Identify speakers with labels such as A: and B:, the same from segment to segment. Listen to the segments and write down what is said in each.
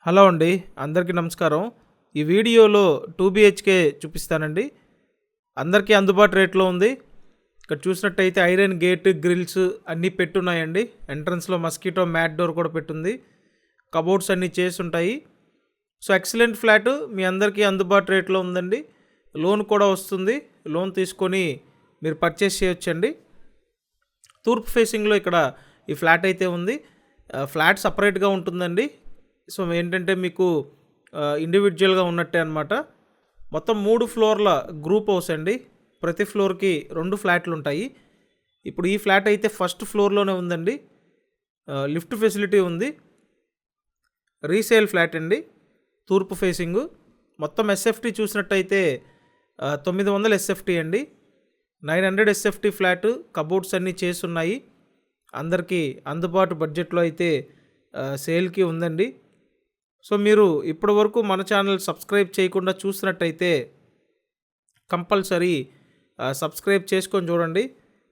A: Hello అండి, అందరికీ నమస్కారం. ఈ వీడియోలో 2 BHK చూపిస్తానండి. అందరికీ అందుబాటు రేట్లో ఉంది. ఇక్కడ చూసినట్టయితే ఐరన్ గేట్, గ్రిల్స్ అన్నీ పెట్టున్నాయండి. ఎంట్రన్స్లో మస్కిటో మ్యాట్ డోర్ కూడా పెట్టుంది. కబోర్డ్స్ అన్నీ చేసి ఉంటాయి. సో ఎక్సలెంట్ ఫ్లాట్ మీ అందరికీ అందుబాటు రేట్లో ఉందండి. లోన్ కూడా వస్తుంది. లోన్ తీసుకొని మీరు పర్చేస్ చేయొచ్చండి. తూర్పు ఫేసింగ్లో ఇక్కడ ఈ ఫ్లాట్ అయితే ఉంది. ఫ్లాట్ సపరేట్గా ఉంటుందండి. సో ఏంటంటే మీకు ఇండివిజువల్గా ఉన్నట్టే అనమాట. మొత్తం 3 ఫ్లోర్ల గ్రూప్ హౌస్ అండి. ప్రతి ఫ్లోర్కి 2 ఫ్లాట్లు ఉంటాయి. ఇప్పుడు ఈ ఫ్లాట్ అయితే ఫస్ట్ ఫ్లోర్లోనే ఉందండి. లిఫ్ట్ ఫెసిలిటీ ఉంది. రీసేల్ ఫ్లాట్ అండి, తూర్పు ఫేసింగు. మొత్తం ఎస్ఎఫ్టీ చూసినట్టయితే 900 ఎస్ఎఫ్టీ అండి. 900 ఎస్ఎఫ్టీ ఫ్లాట్. కబోర్డ్స్ అన్నీ చేసి ఉన్నాయి. అందరికీ అందుబాటు బడ్జెట్లో అయితే సేల్కి ఉందండి. సో మీరు ఇప్పటి వరకు మన ఛానల్ సబ్స్క్రైబ్ చేయకుండా చూసినట్టయితే కంపల్సరీ సబ్స్క్రైబ్ చేసుకొని చూడండి.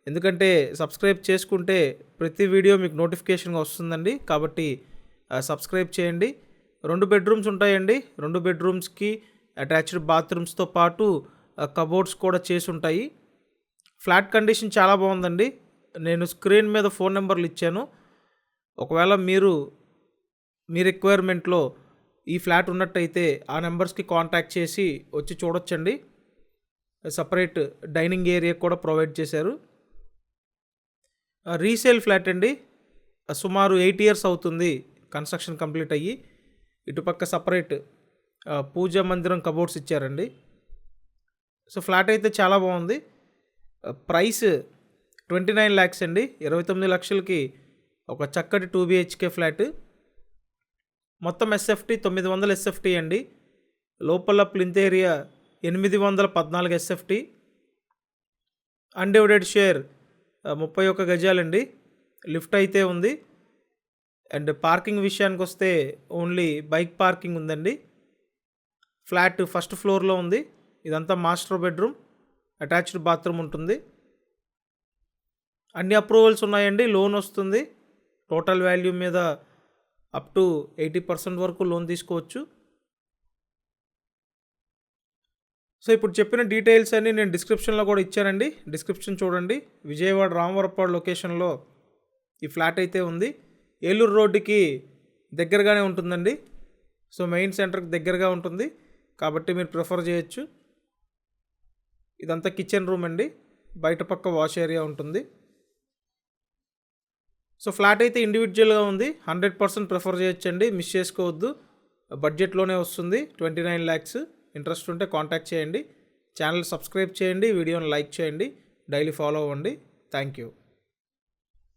A: ఎందుకంటే సబ్స్క్రైబ్ చేసుకుంటే ప్రతి వీడియో మీకు నోటిఫికేషన్గా వస్తుందండి. కాబట్టి సబ్స్క్రైబ్ చేయండి. 2 బెడ్రూమ్స్ ఉంటాయండి. 2 బెడ్రూమ్స్కి అటాచ్డ్ బాత్రూమ్స్తో పాటు కబోర్డ్స్ కూడా చేసి ఉంటాయి. ఫ్లాట్ కండిషన్ చాలా బాగుందండి. నేను స్క్రీన్ మీద ఫోన్ నెంబర్లు ఇచ్చాను. ఒకవేళ మీ రిక్వైర్మెంట్లో ఈ ఫ్లాట్ ఉన్నట్టయితే ఆ నెంబర్స్కి కాంటాక్ట్ చేసి వచ్చి చూడొచ్చండి. సపరేట్ డైనింగ్ ఏరియా కూడా ప్రొవైడ్ చేశారు. రీసేల్ ఫ్లాట్ అండి. సుమారు 8 years అవుతుంది కన్స్ట్రక్షన్ కంప్లీట్ అయ్యి. ఇటుపక్క సపరేట్ పూజా మందిరం కబోర్డ్స్ ఇచ్చారండి. సో ఫ్లాట్ అయితే చాలా బాగుంది. ప్రైస్ 29 lakhs అండి. 29 లక్షలకి ఒక చక్కటి 2 BHK ఫ్లాట్. మొత్తం ఎస్ఎఫ్టీ 900 ఎస్ఎఫ్టీ అండి. లోపల plinth area 814 SFT. Undivided share 31 గజాలండి. లిఫ్ట్ అయితే ఉంది. అండ్ పార్కింగ్ విషయానికి వస్తే ఓన్లీ బైక్ పార్కింగ్ ఉందండి. ఫ్లాట్ ఫస్ట్ ఫ్లోర్లో ఉంది. ఇదంతా మాస్టర్ బెడ్రూమ్, అటాచ్డ్ బాత్రూమ్ ఉంటుంది. అన్ని అప్రూవల్స్ ఉన్నాయండి. లోన్ వస్తుంది. టోటల్ వాల్యూ మీద అప్ టు 80% వరకు లోన్ తీసుకోవచ్చు. సో ఇప్పుడు చెప్పిన డీటెయిల్స్ అన్నీ నేను డిస్క్రిప్షన్లో కూడా ఇచ్చానండి. డిస్క్రిప్షన్ చూడండి. విజయవాడ రామవరపాడు లొకేషన్లో ఈ ఫ్లాట్ అయితే ఉంది. ఏలూరు రోడ్డుకి దగ్గరగానే ఉంటుందండి. సో మెయిన్ సెంటర్కి దగ్గరగా ఉంటుంది కాబట్టి మీరు ప్రిఫర్ చేయొచ్చు. ఇదంతా కిచెన్ రూమ్ అండి. బయట పక్క వాష్ ఏరియా ఉంటుంది. సో ఫ్లాట్ అయితే ఇండివిజువల్గా ఉంది. 100% ప్రిఫర్ చేయొచ్చండి. మిస్ చేసుకోవద్దు. బడ్జెట్లోనే వస్తుంది. 29 lakhs. ఇంట్రెస్ట్ ఉంటే కాంటాక్ట్ చేయండి. ఛానల్ సబ్స్క్రైబ్ చేయండి. వీడియోని లైక్ చేయండి. డైలీ ఫాలో అవ్వండి. Thank you.